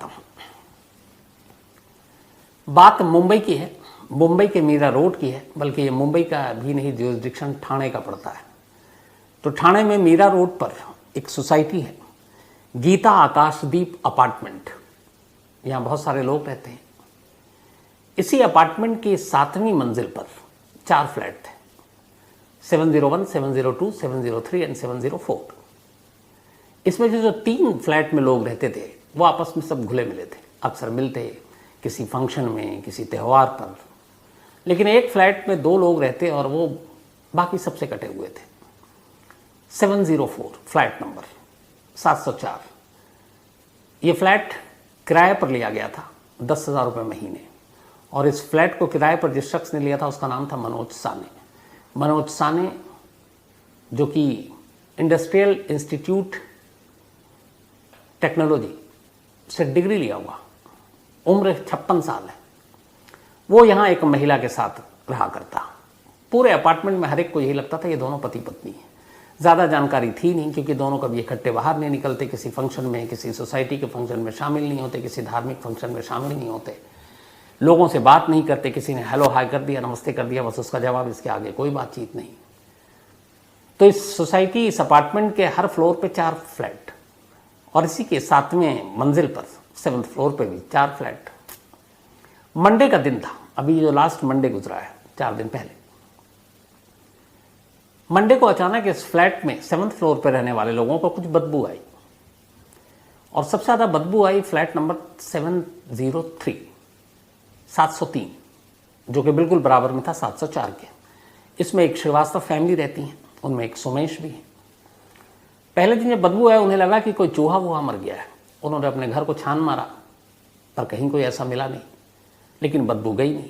करता हूं। बात मुंबई की है, मुंबई के मीरा रोड की है, बल्कि ये मुंबई का भी नहीं, ज्यूरिसडिक्शन ठाणे का पड़ता है। तो ठाणे में मीरा रोड पर एक सोसाइटी है, गीता आकाशदीप अपार्टमेंट। यहाँ बहुत सारे लोग रहते हैं। इसी अपार्टमेंट की 7वीं मंजिल पर 4 फ्लैट थे, 701, 702, 703 एंड 704। इसमें जो 3 फ्लैट में लोग रहते थे वो आपस में सब घुले मिले थे, अक्सर मिलते किसी फंक्शन में, किसी त्यौहार पर। लेकिन एक फ्लैट में 2 लोग रहते और वो बाकी सबसे कटे हुए थे। 704 फ्लैट नंबर 704। ये फ्लैट किराए पर लिया गया था 10,000 रुपये महीने, और इस फ्लैट को किराए पर जिस शख्स ने लिया था उसका नाम था मनोज साने। मनोज साने जो कि इंडस्ट्रियल इंस्टीट्यूट टेक्नोलॉजी से डिग्री लिया हुआ, उम्र 56 साल है। वो यहाँ एक महिला के साथ रहा करता। पूरे अपार्टमेंट में हर एक को यही लगता था ये दोनों पति पत्नी हैं। ज़्यादा जानकारी थी नहीं, क्योंकि दोनों कभी इकट्ठे बाहर नहीं निकलते, किसी फंक्शन में, किसी सोसाइटी के फंक्शन में शामिल नहीं होते, किसी धार्मिक फंक्शन में शामिल नहीं होते, लोगों से बात नहीं करते। किसी ने हेलो हाय कर दिया, नमस्ते कर दिया, बस उसका जवाब, इसके आगे कोई बातचीत नहीं। तो इस सोसाइटी, इस अपार्टमेंट के हर फ्लोर पे 4 फ्लैट, और इसी के 7वें मंजिल पर 7th फ्लोर पे भी 4 फ्लैट। मंडे का दिन था, अभी जो लास्ट मंडे गुजरा है 4 दिन पहले। मंडे को अचानक इस फ्लैट में 7th फ्लोर पर रहने वाले लोगों को कुछ बदबू आई, और सबसे ज़्यादा बदबू आई फ्लैट नंबर 703, 703, जो कि बिल्कुल बराबर में था 704 के। इसमें एक श्रीवास्तव फैमिली रहती है, उनमें एक सोमेश भी है। पहले दिन जब बदबू आया उन्हें लगा कि कोई चूहा वूहा मर गया है। उन्होंने अपने घर को छान मारा, पर कहीं कोई ऐसा मिला नहीं, लेकिन बदबू गई नहीं।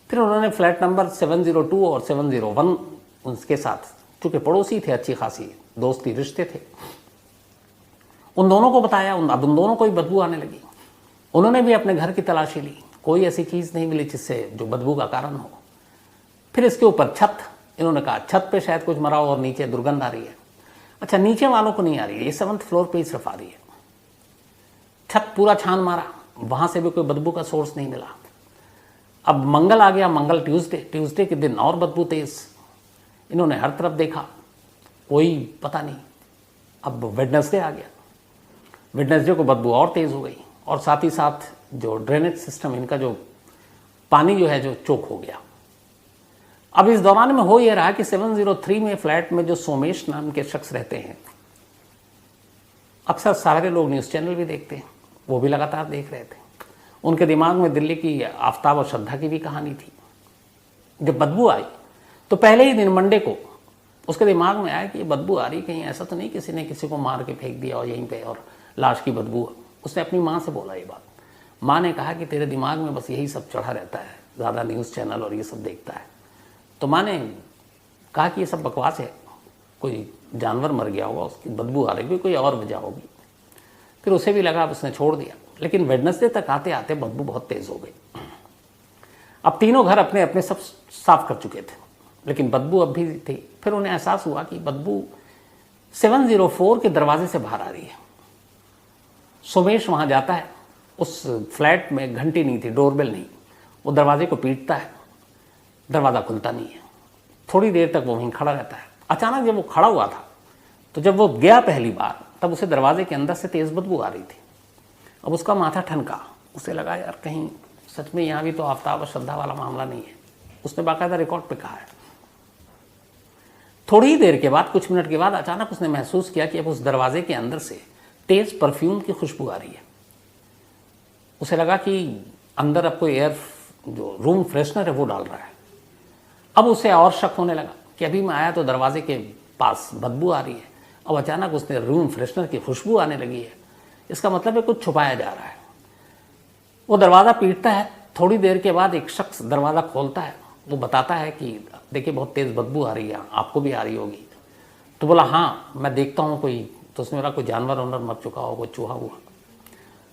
फिर उन्होंने फ्लैट नंबर 702 और 701 उसके साथ, चूँकि पड़ोसी थे, अच्छी खासी दोस्ती रिश्ते थे, उन दोनों को बताया। अब उन दोनों को ही बदबू आने लगी। उन्होंने भी अपने घर की तलाशी ली, कोई ऐसी चीज़ नहीं मिली जिससे जो बदबू का कारण हो। फिर इसके ऊपर छत, इन्होंने कहा छत पे शायद कुछ मरा हो और नीचे दुर्गंध आ रही है। अच्छा, नीचे वालों को नहीं आ रही है, ये 7th फ्लोर पे ही सिर्फ आ रही है। छत पूरा छान मारा, वहाँ से भी कोई बदबू का सोर्स नहीं मिला। अब मंगल आ गया, मंगल ट्यूसडे के दिन और बदबू तेज। इन्होंने हर तरफ देखा, कोई पता नहीं। अब वेडनेसडे आ गया, वेडनेसडे को बदबू और तेज़ हो गई, और साथ ही साथ जो ड्रेनेज सिस्टम, इनका जो पानी जो है जो चोक हो गया। अब इस दौरान में हो यह रहा कि 703 में फ्लैट में जो सोमेश नाम के शख्स रहते हैं, अक्सर सारे लोग न्यूज़ चैनल भी देखते हैं, वो भी लगातार देख रहे थे। उनके दिमाग में दिल्ली की आफताब और श्रद्धा की भी कहानी थी। जब बदबू आई तो पहले ही दिन मंडे को उसके दिमाग में आया कि ये बदबू आ रही, कहीं ऐसा तो नहीं किसी ने किसी को मार के फेंक दिया और यहीं पे और लाश की बदबू। उसने अपनी माँ से बोला ये बात। माँ ने कहा कि तेरे दिमाग में बस यही सब चढ़ा रहता है, ज़्यादा न्यूज़ चैनल और ये सब देखता है। तो माँ ने कहा कि ये सब बकवास है, कोई जानवर मर गया होगा, उसकी बदबू आ रही होगी, कोई और वजह होगी। फिर उसे भी लगा, अब उसने छोड़ दिया। लेकिन वेडनेसडे तक आते आते बदबू बहुत तेज़ हो गई। अब तीनों घर अपने अपने सब साफ कर चुके थे, लेकिन बदबू अब भी थी। फिर उन्हें एहसास हुआ कि बदबू 704 के दरवाजे से बाहर आ रही है। सोमेश वहाँ जाता है, उस फ्लैट में घंटी नहीं थी, डोरबेल नहीं। वो दरवाजे को पीटता है, दरवाज़ा खुलता नहीं है। थोड़ी देर तक वो वहीं खड़ा रहता है। अचानक जब वो खड़ा हुआ था, तो जब वो गया पहली बार, तब उसे दरवाजे के अंदर से तेज़ बदबू आ रही थी। अब उसका माथा ठनका, उसे लगा यार कहीं सच में यहाँ भी तो आफताब और श्रद्धा वाला मामला नहीं है। उसने बाकायदा रिकॉर्ड पे कहा है। थोड़ी ही देर के बाद, कुछ मिनट के बाद, अचानक उसने महसूस किया कि अब उस दरवाजे के अंदर से तेज़ परफ्यूम की खुशबू आ रही है। उसे लगा कि अंदर अब कोई एयर जो रूम फ्रेशनर है वो डाल रहा है। अब उसे और शक होने लगा कि अभी मैं आया तो दरवाजे के पास बदबू आ रही है, अब अचानक उसने रूम फ्रेशनर की खुशबू आने लगी है। इसका मतलब है कुछ छुपाया जा रहा है। वो दरवाज़ा पीटता है। थोड़ी देर के बाद एक शख्स दरवाज़ा खोलता है। वो बताता है कि देखिए बहुत तेज़ बदबू आ रही है, आपको भी आ रही होगी। तो बोला हाँ मैं देखता हूँ कोई। तो उसने बोला कोई जानवर वानवर मर चुका हो, कोई चूहा हुआ।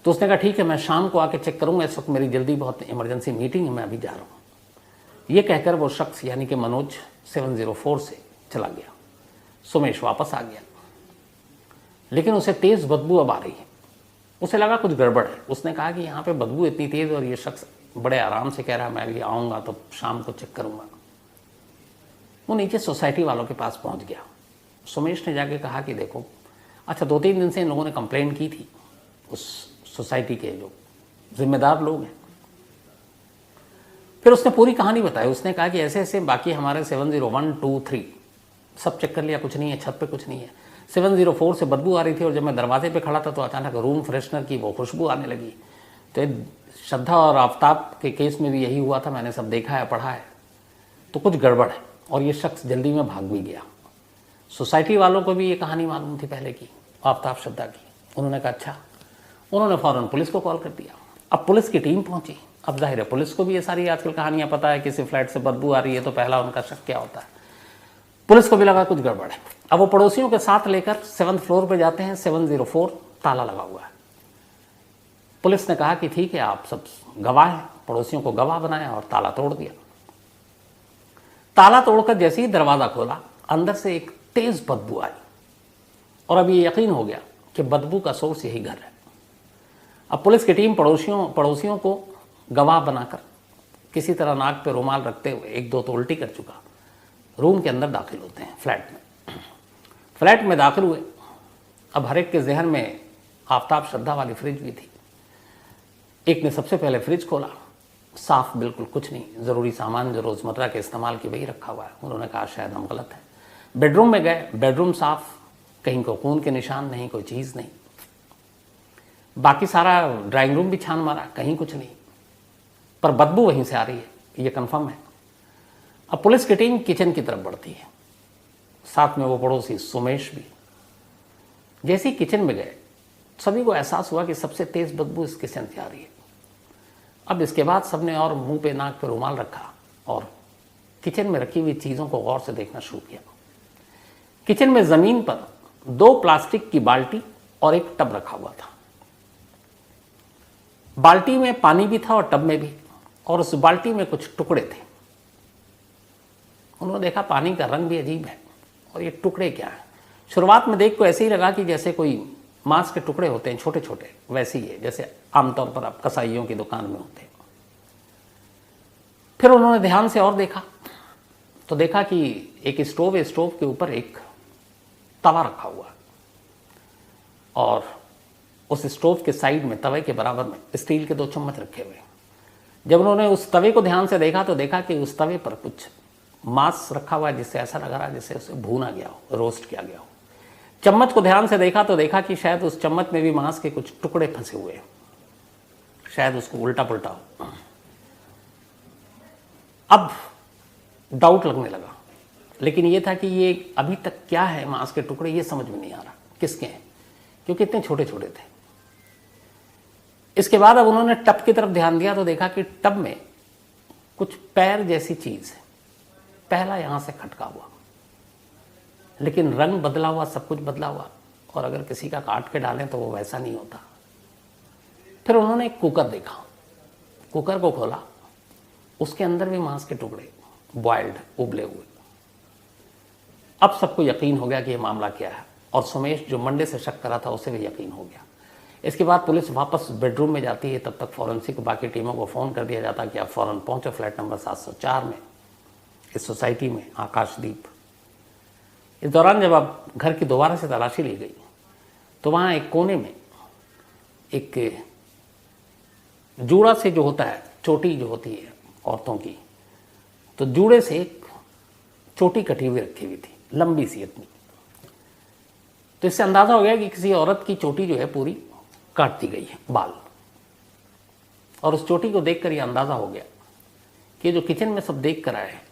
तो उसने कहा ठीक है मैं शाम को आके चेक करूँगा, इस वक्त मेरी जल्दी बहुत इमरजेंसी मीटिंग है, मैं अभी जा रहा हूँ। ये कहकर वो शख्स यानी कि मनोज 704 से चला गया। सोमेश वापस आ गया, लेकिन उसे तेज़ बदबू अब आ रही है। उसे लगा कुछ गड़बड़ है। उसने कहा कि यहाँ पे बदबू इतनी तेज़ और ये शख्स बड़े आराम से कह रहा है मैं भी आऊँगा तो शाम को चेक करूँगा। वो नीचे सोसाइटी वालों के पास पहुँच गया। सुमेश ने जाके कहा कि देखो, अच्छा 2-3 दिन से इन लोगों ने कंप्लेंट की थी, उस सोसाइटी के जो जिम्मेदार लोग हैं। फिर उसने पूरी कहानी बताई। उसने कहा कि ऐसे ऐसे बाकी हमारे 701, 2, 3 सब चेक कर लिया, कुछ नहीं है, छत पे कुछ नहीं है। 704 से बदबू आ रही थी और जब मैं दरवाजे पे खड़ा था तो अचानक रूम फ्रेशनर की वो खुशबू आने लगी। तो श्रद्धा और आफ्ताब के केस में भी यही हुआ था, मैंने सब देखा है, पढ़ा है, तो कुछ गड़बड़ है। और ये शख्स जल्दी में भाग भी गया। सोसाइटी वालों को भी ये कहानी मालूम थी पहले की, आफ्ताब श्रद्धा की। उन्होंने कहा अच्छा। उन्होंने फ़ौरन पुलिस को कॉल कर दिया। अब पुलिस की टीम पहुंची। अब जाहिर है पुलिस को भी ये सारी आजकल कहानियां पता है, किसी फ्लैट से बदबू आ रही है तो पहला उनका शक क्या होता है। पुलिस को भी लगा कुछ गड़बड़ है। अब वो पड़ोसियों के साथ लेकर 7th फ्लोर पे जाते हैं। 704 ताला लगा हुआ है। पुलिस ने कहा कि ठीक है, आप सब गवाह हैं, पड़ोसियों को गवाह बनाया और ताला तोड़ दिया। ताला तोड़कर जैसे ही दरवाजा खोला, अंदर से एक तेज बदबू आई और अब ये यकीन हो गया कि बदबू का सोर्स यही घर है। अब पुलिस की टीम पड़ोसियों को गवाह बनाकर किसी तरह नाक पे रुमाल रखते हुए 1-2 तो उल्टी कर चुका, रूम के अंदर दाखिल होते हैं। फ्लैट में दाखिल हुए। अब हर एक के जहन में आफ्ताब श्रद्धा वाली फ्रिज भी थी। एक ने सबसे पहले फ्रिज खोला, साफ बिल्कुल कुछ नहीं, ज़रूरी सामान जो रोज़मर्रा के इस्तेमाल की वही रखा हुआ है। उन्होंने कहा शायद हम गलत हैं। बेडरूम में गए, बेडरूम साफ, कहीं को खून के निशान नहीं, कोई चीज़ नहीं। बाकी सारा ड्राइंग रूम भी छान मारा, कहीं कुछ नहीं, पर बदबू वहीं से आ रही है, ये कंफर्म है। अब पुलिस की टीम किचन की तरफ बढ़ती है, साथ में वो पड़ोसी सुमेश भी। जैसे ही किचन में गए, सभी को एहसास हुआ कि सबसे तेज बदबू इस किचन से आ रही है। अब इसके बाद सबने और मुंह पे नाक पे रुमाल रखा और किचन में रखी हुई चीज़ों को गौर से देखना शुरू किया। किचन में ज़मीन पर 2 प्लास्टिक की बाल्टी और एक टब रखा हुआ था। बाल्टी में पानी भी था और टब में भी, और उस बाल्टी में कुछ टुकड़े थे। उन्होंने देखा पानी का रंग भी अजीब है और ये टुकड़े क्या हैं। शुरुआत में देख को ऐसे ही लगा कि जैसे कोई मांस के टुकड़े होते हैं छोटे छोटे, वैसे ही है जैसे आमतौर पर आप कसाईयों की दुकान में होते हैं। फिर उन्होंने ध्यान से और देखा तो देखा कि एक स्टोव है, स्टोव के ऊपर एक तवा रखा हुआ और उस स्टोव के साइड में तवे के बराबर में स्टील के 2 चम्मच रखे हुए। जब उन्होंने उस तवे को ध्यान से देखा तो देखा कि उस तवे पर कुछ मांस रखा हुआ है, जिससे ऐसा लग रहा है जैसे उसे भूना गया हो, रोस्ट किया गया हो। चम्मच को ध्यान से देखा तो देखा कि शायद उस चम्मच में भी मांस के कुछ टुकड़े फंसे हुए हैं, शायद उसको उल्टा पुल्टा हो। अब डाउट लगने लगा, लेकिन ये था कि ये अभी तक क्या है, मांस के टुकड़े, ये समझ में नहीं आ रहा किसके हैं, क्योंकि इतने छोटे छोटे थे। इसके बाद अब उन्होंने टब की तरफ ध्यान दिया तो देखा कि टब में कुछ पैर जैसी चीज है, पहला यहां से खटका हुआ, लेकिन रंग बदला हुआ, सब कुछ बदला हुआ, और अगर किसी का काट के डालें तो वो वैसा नहीं होता। फिर उन्होंने एक कुकर देखा, कुकर को खोला, उसके अंदर भी मांस के टुकड़े, बॉइल्ड, उबले हुए। अब सबको यकीन हो गया कि ये मामला क्या है, और सुमेश जो मंडे से शक करा था उसे भी यकीन हो गया। इसके बाद पुलिस वापस बेडरूम में जाती है, तब तक फॉरेंसिक बाकी टीमों को फ़ोन कर दिया जाता कि आप फ़ौरन पहुंचो फ्लैट नंबर 704 में, इस सोसाइटी में, आकाशदीप। इस दौरान जब अब घर की दोबारा से तलाशी ली गई तो वहाँ एक कोने में एक जूड़ा से जो होता है, चोटी जो होती है औरतों की, तो जूड़े से एक चोटी कटी हुई रखी हुई थी, लंबी सी इतनी। तो इससे अंदाज़ा हो गया कि किसी औरत की चोटी जो है पूरी काट दी गई है, बाल। और उस चोटी को देखकर यह अंदाज़ा हो गया कि जो किचन में सब देख कर आए हैं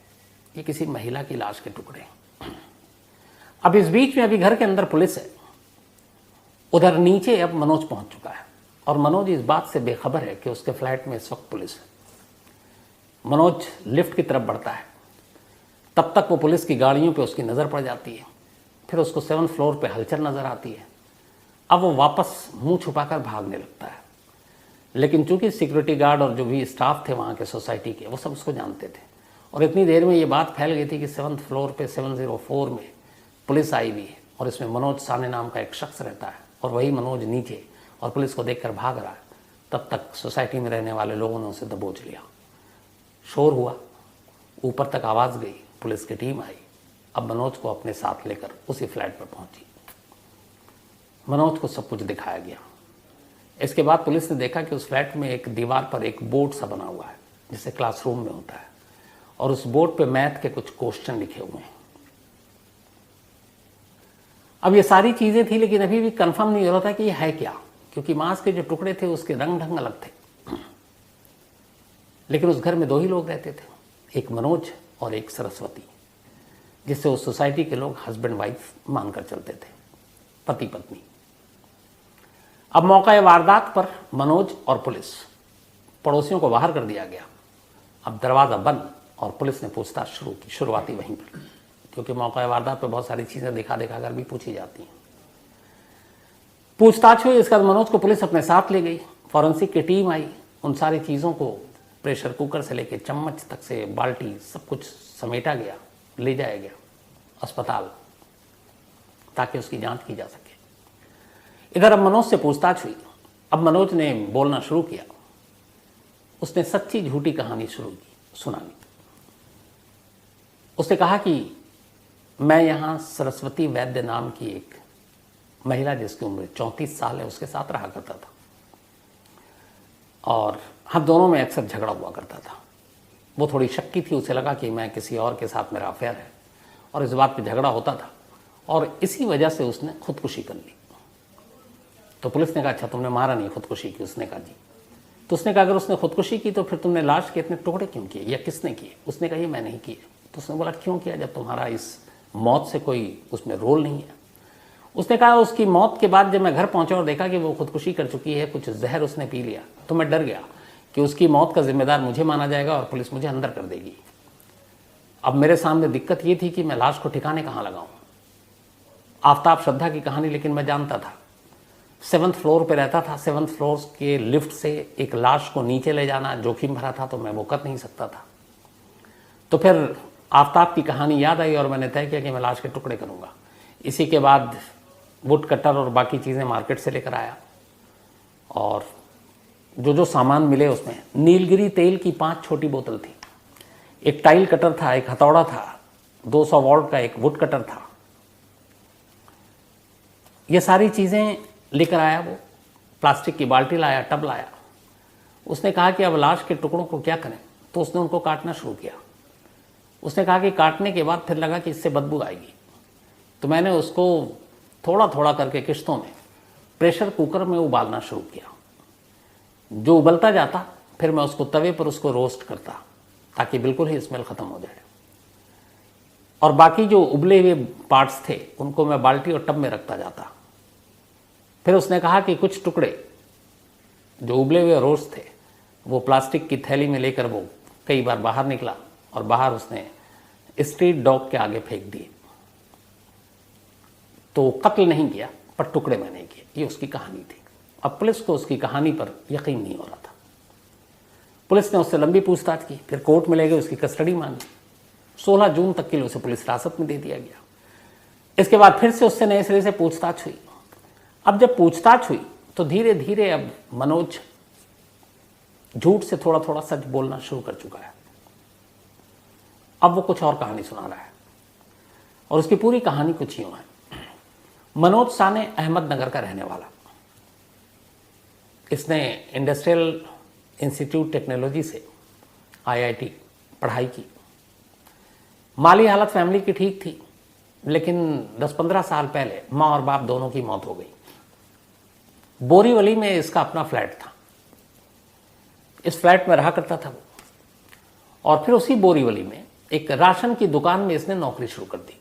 ये किसी महिला की लाश के टुकड़े हैं। अब इस बीच में अभी घर के अंदर पुलिस है, उधर नीचे अब मनोज पहुंच चुका है, और मनोज इस बात से बेखबर है कि उसके फ्लैट में इस वक्त पुलिस है। मनोज लिफ्ट की तरफ बढ़ता है, तब तक वो पुलिस की गाड़ियों पे उसकी नज़र पड़ जाती है। फिर उसको 7th फ्लोर पे हलचल नज़र आती है। अब वो वापस मुंह छुपाकर भागने लगता है, लेकिन चूंकि सिक्योरिटी गार्ड और जो भी स्टाफ थे वहाँ के सोसाइटी के, वो सब उसको जानते थे, और इतनी देर में ये बात फैल गई थी कि 7th फ्लोर पे 704 में पुलिस आई हुई है, और इसमें मनोज साने नाम का एक शख्स रहता है, और वही मनोज नीचे और पुलिस को देखकर भाग रहा है, तब तक सोसाइटी में रहने वाले लोगों ने उसे दबोच लिया। शोर हुआ, ऊपर तक आवाज़ गई, पुलिस की टीम आई। अब मनोज को अपने साथ लेकर उसी फ्लैट पर पहुंची। मनोज को सब कुछ दिखाया गया। इसके बाद पुलिस ने देखा कि उस फ्लैट में एक दीवार पर एक बोर्ड सा बना हुआ है, जैसे क्लासरूम में होता है, और उस बोर्ड पे मैथ के कुछ क्वेश्चन लिखे हुए हैं। अब ये सारी चीजें थी, लेकिन अभी भी कंफर्म नहीं हो रहा था कि ये है क्या, क्योंकि मांस के जो टुकड़े थे उसके रंग ढंग अलग थे। लेकिन उस घर में 2 ही लोग रहते थे, एक मनोज और एक सरस्वती, जिससे उस सोसाइटी के लोग हस्बैंड वाइफ मानकर चलते थे, पति पत्नी। अब मौका वारदात पर मनोज और पुलिस, पड़ोसियों को बाहर कर दिया गया। अब दरवाज़ा बंद और पुलिस ने पूछताछ शुरू की, शुरुआती वहीं पर, क्योंकि मौका वारदात पर बहुत सारी चीज़ें दिखा कर भी पूछी जाती हैं। पूछताछ हुई, इसके बाद मनोज को पुलिस अपने साथ ले गई। फॉरेंसिक की टीम आई, उन सारी चीज़ों को प्रेशर कुकर से लेकर चम्मच तक से बाल्टी सब कुछ समेटा गया, ले जाया गया अस्पताल, ताकि उसकी जांच की जा सके। इधर अब मनोज से पूछताछ हुई। अब मनोज ने बोलना शुरू किया। उसने सच्ची झूठी कहानी शुरू की सुनानी। उसने कहा कि मैं यहाँ सरस्वती वैद्य नाम की एक महिला, जिसकी उम्र 34 साल है, उसके साथ रहा करता था, और हम दोनों में अक्सर झगड़ा हुआ करता था। वो थोड़ी शक्की थी, उसे लगा कि मैं किसी और के साथ मेरा अफेयर है, और इस बात पे झगड़ा होता था, और इसी वजह से उसने खुदकुशी कर ली। तो पुलिस ने कहा, अच्छा तुमने मारा नहीं, खुदकुशी की? उसने कहा जी। तो उसने कहा, अगर उसने खुदकुशी की तो फिर तुमने लाश के इतने टुकड़े क्यों किए, या किसने किए? उसने कहा, ये मैं नहीं किए। तो उसने बोला, क्यों किया, जब तुम्हारा इस मौत से कोई उसमें रोल नहीं है? उसने कहा, उसकी मौत के बाद जब मैं घर पहुंचा और देखा कि वो खुदकुशी कर चुकी है, कुछ जहर उसने पी लिया, तो मैं डर गया कि उसकी मौत का जिम्मेदार मुझे माना जाएगा और पुलिस मुझे अंदर कर देगी। अब मेरे सामने दिक्कत ये थी कि मैं लाश को ठिकाने कहाँ लगाऊं। आफ्ताब श्रद्धा की कहानी लेकिन मैं जानता था। 7th फ्लोर पे रहता था, 7th फ्लोर के लिफ्ट से एक लाश को नीचे ले जाना जोखिम भरा था, तो मैं वो कर नहीं सकता था। तो फिर आफ्ताब की कहानी याद आई और मैंने तय किया कि मैं लाश के टुकड़े करूंगा। इसी के बाद वुड कटर और बाकी चीज़ें मार्केट से लेकर आया, और जो सामान मिले उसमें नीलगिरी तेल की 5 छोटी बोतल थी, एक टाइल कटर था, एक हथौड़ा था, 200 वॉट का एक वुड कटर था। ये सारी चीज़ें लेकर आया वो, प्लास्टिक की बाल्टी लाया, टब लाया। उसने कहा कि अब लाश के टुकड़ों को क्या करें, तो उसने उनको काटना शुरू किया। उसने कहा कि काटने के बाद फिर लगा कि इससे बदबू आएगी, तो मैंने उसको थोड़ा थोड़ा करके किश्तों में प्रेशर कुकर में उबालना शुरू किया। जो उबलता जाता फिर मैं उसको तवे पर उसको रोस्ट करता, ताकि बिल्कुल ही स्मेल ख़त्म हो जाए, और बाकी जो उबले हुए पार्ट्स थे उनको मैं बाल्टी और टब में रखता जाता। फिर उसने कहा कि कुछ टुकड़े जो उबले हुए रोस्ट थे वो प्लास्टिक की थैली में लेकर वो कई बार बाहर निकला, और बाहर उसने स्ट्रीट डॉग के आगे फेंक दिए। तो कत्ल नहीं किया, पर टुकड़े मैंने किए। ये उसकी कहानी थी। अब पुलिस को उसकी कहानी पर यकीन नहीं हो रहा था। पुलिस ने उससे लंबी पूछताछ की, फिर कोर्ट में ले गए, उसकी कस्टडी मांगी। 16 जून तक के लिए उसे पुलिस हिरासत में दे दिया गया। इसके बाद फिर से उससे नए सिरे से पूछताछ हुई। अब जब पूछताछ हुई तो धीरे धीरे अब मनोज झूठ से थोड़ा थोड़ा सच बोलना शुरू कर चुका है। अब वो कुछ और कहानी सुना रहा है, और उसकी पूरी कहानी कुछ यूं है। मनोज साने अहमदनगर का रहने वाला, इसने इंडस्ट्रियल इंस्टीट्यूट टेक्नोलॉजी से IIT पढ़ाई की। माली हालत फैमिली की ठीक थी, लेकिन 10-15 साल पहले माँ और बाप दोनों की मौत हो गई। बोरीवली में इसका अपना फ्लैट था, इस फ्लैट में रहा करता था वो। और फिर उसी बोरीवली में एक राशन की दुकान में इसने नौकरी शुरू कर दी।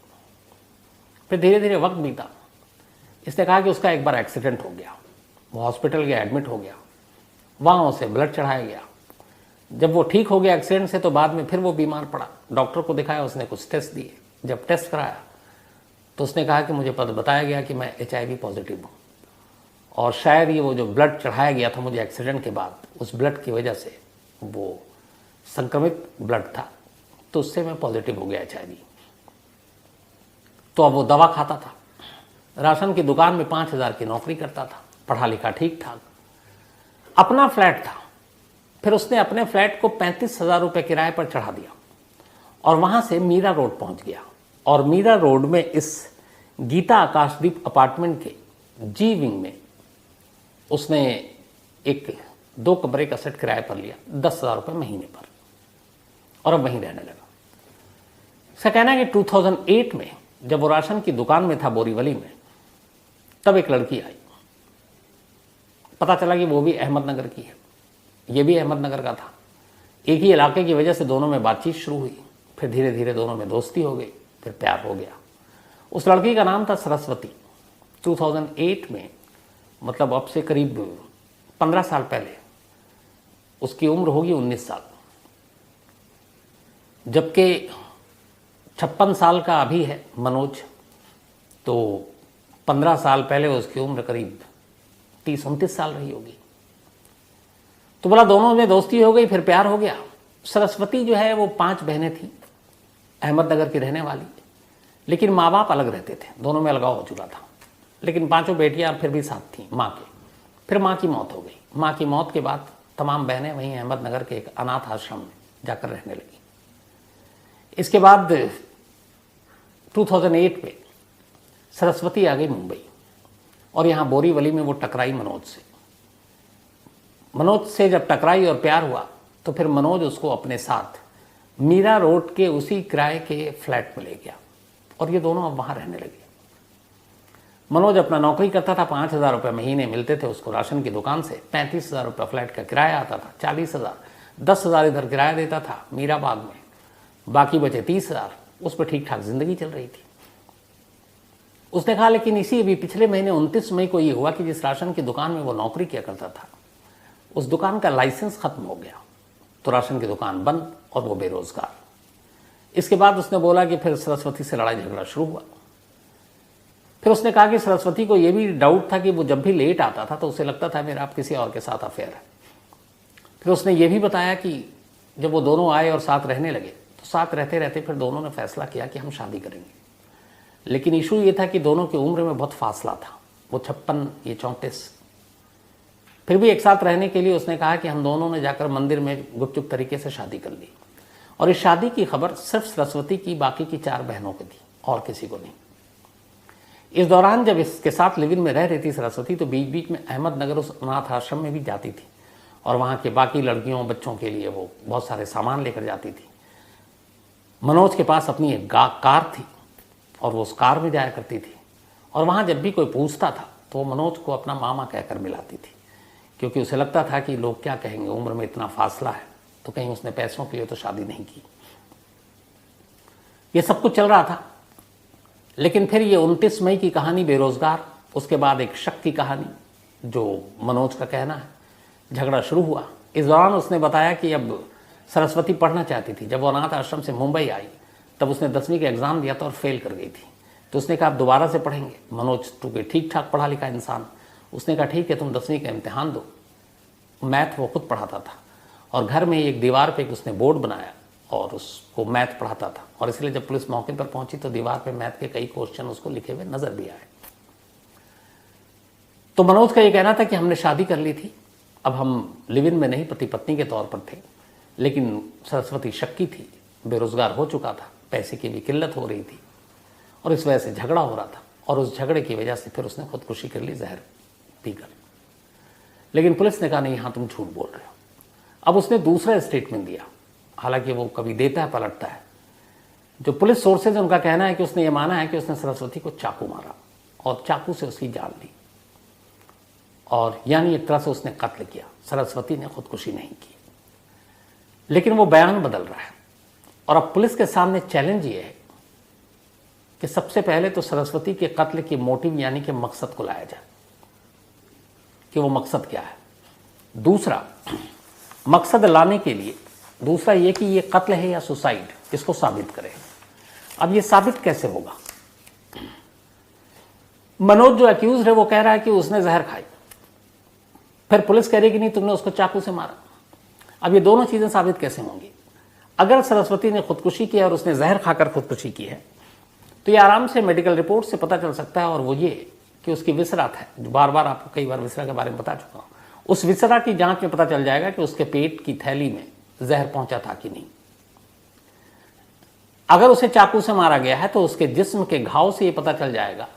फिर धीरे धीरे वक्त बीता। इसने कहा कि उसका एक बार एक्सीडेंट हो गया, वो हॉस्पिटल गया, एडमिट हो गया, वहाँ उसे ब्लड चढ़ाया गया। जब वो ठीक हो गया एक्सीडेंट से, तो बाद में फिर वो बीमार पड़ा। डॉक्टर को दिखाया, उसने कुछ टेस्ट दिए। जब टेस्ट कराया तो उसने कहा कि मुझे बताया गया कि मैं HIV पॉजिटिव हूँ, और शायद ये वो जो ब्लड चढ़ाया गया था मुझे एक्सीडेंट के बाद, उस ब्लड की वजह से वो संक्रमित ब्लड था, तो उससे मैं पॉजिटिव हो गया HIV। तो अब वो दवा खाता था, राशन की दुकान में 5,000 की नौकरी करता था, पढ़ा लिखा ठीक ठाक, अपना फ्लैट था। फिर उसने अपने फ्लैट को 35,000 रुपये किराए पर चढ़ा दिया और वहाँ से मीरा रोड पहुँच गया। और मीरा रोड में इस गीता आकाशदीप अपार्टमेंट के जी विंग में उसने एक 2 कमरे का सेट किराए पर लिया 10,000 रुपये महीने पर, और अब वहीं रहने लगा। इसका कहना है कि 2008 में जब वो राशन की दुकान में था बोरीवली में, तब एक लड़की आई। पता चला कि वो भी अहमदनगर की है, ये भी अहमदनगर का था। एक ही इलाके की वजह से दोनों में बातचीत शुरू हुई, फिर धीरे धीरे दोनों में दोस्ती हो गई, फिर प्यार हो गया। उस लड़की का नाम था सरस्वती। 2008 में, मतलब अब से करीब 15 साल पहले, उसकी उम्र होगी 19 साल, जबकि 56 साल का अभी है मनोज। तो 15 साल पहले उसकी उम्र करीब 30-29 साल रही होगी। तो बोला दोनों में दोस्ती हो गई, फिर प्यार हो गया। सरस्वती जो है वो 5 बहनें थी, अहमदनगर की रहने वाली, लेकिन माँ बाप अलग रहते थे, दोनों में अलगाव हो चुका था। लेकिन 5 बेटियां फिर भी साथ थीं माँ के। फिर माँ की मौत हो गई। माँ की मौत के बाद तमाम बहनें वहीं अहमदनगर के एक अनाथ आश्रम में जाकर रहने लगी। इसके बाद 2008 में सरस्वती आ गई मुंबई, और यहाँ बोरीवली में वो टकराई मनोज से। मनोज से जब टकराई और प्यार हुआ, तो फिर मनोज उसको अपने साथ मीरा रोड के उसी किराए के फ्लैट में ले गया, और ये दोनों अब वहाँ रहने लगे। मनोज अपना नौकरी करता था, 5,000 रुपये महीने मिलते थे उसको राशन की दुकान से। 35,000 रुपये फ्लैट का किराया आता था, 40,000, 10,000 इधर किराया देता था मीराबाग में, बाकी बचे 30,000। उस पर ठीक ठाक जिंदगी चल रही थी। उसने कहा लेकिन इसी अभी पिछले महीने 29 मई को ये हुआ कि जिस राशन की दुकान में वो नौकरी किया करता था, उस दुकान का लाइसेंस खत्म हो गया। तो राशन की दुकान बंद और वो बेरोजगार। इसके बाद उसने बोला कि फिर सरस्वती से लड़ाई झगड़ा शुरू हुआ। फिर उसने कहा कि सरस्वती को ये भी डाउट था कि वो जब भी लेट आता था तो उसे लगता था मेरा आप किसी और के साथ अफेयर है। फिर उसने ये भी बताया कि जब वो दोनों आए और साथ रहने लगे, तो साथ रहते रहते फिर दोनों ने फैसला किया कि हम शादी करेंगे। लेकिन इशू ये था कि दोनों की उम्र में बहुत फासला था, वो 56, ये 34। फिर भी एक साथ रहने के लिए उसने कहा कि हम दोनों ने जाकर मंदिर में गुपचुप तरीके से शादी कर ली। और इस शादी की खबर सिर्फ सरस्वती की, बाकी की 4 बहनों को थी और किसी को नहीं। इस दौरान जब इसके साथ लिव इन में रह रही थी सरस्वती, तो बीच बीच में अहमदनगर उस अनाथ आश्रम में भी जाती थी, और वहाँ के बाकी लड़कियों बच्चों के लिए वो बहुत सारे सामान लेकर जाती थी। मनोज के पास अपनी एक कार थी, और वो उस कार में जाया करती थी। और वहाँ जब भी कोई पूछता था तो वो मनोज को अपना मामा कहकर मिलाती थी, क्योंकि उसे लगता था कि लोग क्या कहेंगे, उम्र में इतना फासला है, तो कहीं उसने पैसों के लिए तो शादी नहीं की। ये सब कुछ चल रहा था। लेकिन फिर ये 29 मई की कहानी बेरोजगार, उसके बाद एक शक की कहानी, जो मनोज का कहना है, झगड़ा शुरू हुआ। इस दौरान उसने बताया कि अब सरस्वती पढ़ना चाहती थी। जब वो अनाथ आश्रम से मुंबई आई, तब उसने 10वीं का एग्ज़ाम दिया था और फेल कर गई थी। तो उसने कहा आप दोबारा से पढ़ेंगे। मनोज चूँकि ठीक ठाक पढ़ा लिखा इंसान, उसने कहा ठीक है तुम 10वीं का इम्तिहान दो। मैथ वो खुद पढ़ाता था, और घर में एक दीवार पे उसने बोर्ड बनाया और उसको मैथ पढ़ाता था। और इसलिए जब पुलिस मौके पर पहुंची तो दीवार पे मैथ के कई क्वेश्चन उसको लिखे हुए नजर भी आए। तो मनोज का ये कहना था कि हमने शादी कर ली थी, अब हम लिव इन में नहीं, पति पत्नी के तौर पर थे। लेकिन सरस्वती शक्की थी, बेरोजगार हो चुका था, पैसे की भी किल्लत हो रही थी, और इस वजह से झगड़ा हो रहा था। और उस झगड़े की वजह से फिर उसने खुदकुशी कर ली जहर पीकर। लेकिन पुलिस ने कहा नहीं, हाँ तुम झूठ बोल रहे हो। अब उसने दूसरा स्टेटमेंट दिया, हालांकि वो कभी देता है पलटता है। जो पुलिस सोर्सेज उनका कहना है कि उसने ये माना है कि उसने सरस्वती को चाकू मारा और चाकू से उसकी जान ली, और यानी एक तरह से उसने कत्ल किया। सरस्वती ने खुदकुशी नहीं की। लेकिन वो बयान बदल रहा है, और अब पुलिस के सामने चैलेंज ये है कि सबसे पहले तो सरस्वती के कत्ल की मोटिव यानी कि मकसद को लाया जाए कि वो मकसद क्या है। दूसरा, मकसद लाने के लिए दूसरा ये कि ये कत्ल है या सुसाइड, इसको साबित करें। अब ये साबित कैसे होगा? मनोज जो अक्यूज है वो कह रहा है कि उसने जहर खाई, फिर पुलिस कह रही कि नहीं तुमने उसको चाकू से मारा। अब ये दोनों चीजें साबित कैसे होंगी? अगर सरस्वती ने खुदकुशी की है और उसने जहर खाकर खुदकुशी की है, तो ये आराम से मेडिकल रिपोर्ट से पता चल सकता है, और वो ये कि उसकी विसरा था, जो बार बार आपको कई बार विसरा के बारे में बता चुका हूँ, उस विसरा की जांच में पता चल जाएगा कि उसके पेट की थैली में जहर पहुंचा था कि नहीं। अगर उसे चाकू से मारा गया है तो उसके जिस्म के घाव से यह पता चल जाएगा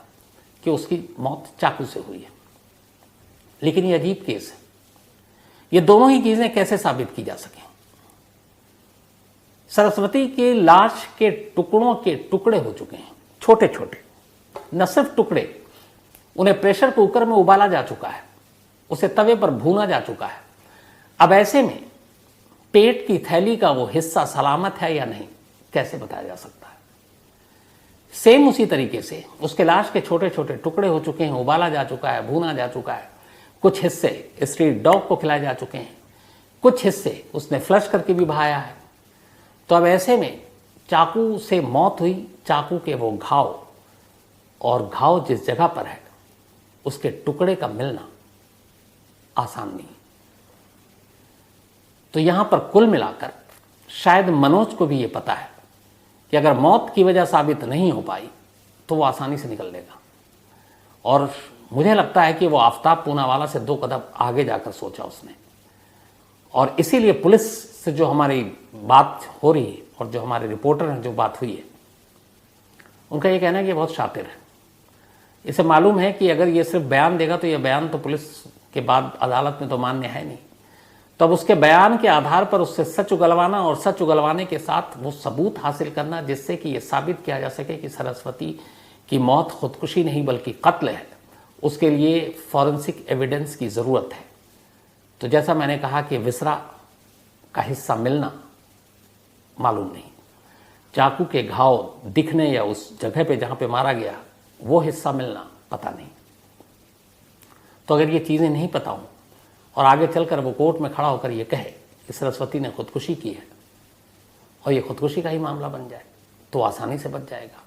कि उसकी मौत चाकू से हुई है। लेकिन ये अजीब केस है, ये दोनों ही चीजें कैसे साबित की जा सकें। सरस्वती के लाश के टुकड़ों के टुकड़े हो चुके हैं, छोटे छोटे, न सिर्फ टुकड़े, उन्हें प्रेशर कुकर में उबाला जा चुका है, उसे तवे पर भूना जा चुका है। अब ऐसे में पेट की थैली का वो हिस्सा सलामत है या नहीं कैसे बताया जा सकता है। सेम उसी तरीके से उसके लाश के छोटे छोटे टुकड़े हो चुके हैं, उबाला जा चुका है, भूना जा चुका है, कुछ हिस्से स्ट्रीट डॉग को खिलाए जा चुके हैं, कुछ हिस्से उसने फ्लश करके भी बहाया है। तो अब ऐसे में चाकू से मौत हुई, चाकू के वो घाव और घाव जिस जगह पर है उसके टुकड़े का मिलना आसान नहीं। तो यहां पर कुल मिलाकर शायद मनोज को भी ये पता है कि अगर मौत की वजह साबित नहीं हो पाई तो वो आसानी से निकल लेगा। और मुझे लगता है कि वो आफ्ताब पूनावाला से 2 कदम आगे जाकर सोचा उसने। और इसीलिए पुलिस से जो हमारी बात हो रही है और जो हमारे रिपोर्टर हैं जो बात हुई है, उनका ये कहना है कि बहुत शातिर है। इसे मालूम है कि अगर ये सिर्फ बयान देगा तो ये बयान तो पुलिस के बाद अदालत में तो मान्य है नहीं। तो अब उसके बयान के आधार पर उससे सच उगलवाना और सच उगलवाने के साथ वो सबूत हासिल करना जिससे कि ये साबित किया जा सके कि सरस्वती की मौत खुदकुशी नहीं बल्कि कत्ल है, उसके लिए फॉरेंसिक एविडेंस की ज़रूरत है। तो जैसा मैंने कहा कि विसरा का हिस्सा मिलना मालूम नहीं, चाकू के घाव दिखने या उस जगह पे जहाँ पे मारा गया वो हिस्सा मिलना पता नहीं। तो अगर ये चीज़ें नहीं पता हों और आगे चलकर वो कोर्ट में खड़ा होकर ये कहे कि सरस्वती ने खुदकुशी की है और ये खुदकुशी का ही मामला बन जाए तो आसानी से बच जाएगा।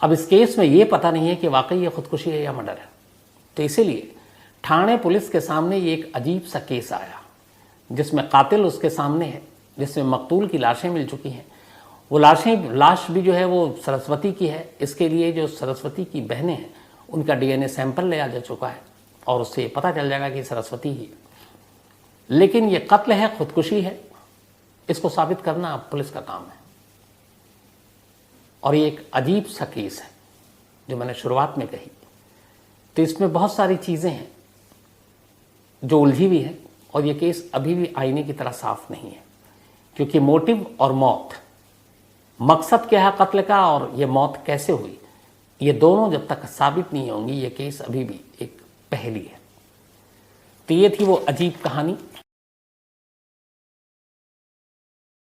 अब इस केस में ये पता नहीं है कि वाकई ये खुदकुशी है या मर्डर है। तो इसीलिए ठाणे पुलिस के सामने ये एक अजीब सा केस आया जिसमें कातिल उसके सामने है, जिसमें मकतूल की लाशें मिल चुकी हैं। वो लाश भी जो है वो सरस्वती की है। इसके लिए जो सरस्वती की बहनें हैं उनका DNA सैंपल लिया जा चुका है और उससे ये पता चल जाएगा कि सरस्वती ही। लेकिन ये कत्ल है, खुदकुशी है, इसको साबित करना पुलिस का काम है। और ये एक अजीब सा केस है जो मैंने शुरुआत में कही। तो इसमें बहुत सारी चीज़ें हैं जो उलझी हुई हैं और ये केस अभी भी आईने की तरह साफ नहीं है, क्योंकि मोटिव और मौत, मकसद क्या है कत्ल का और ये मौत कैसे हुई, ये दोनों जब तक साबित नहीं होंगी ये केस अभी भी एक पहेली है। तो ये थी वो अजीब कहानी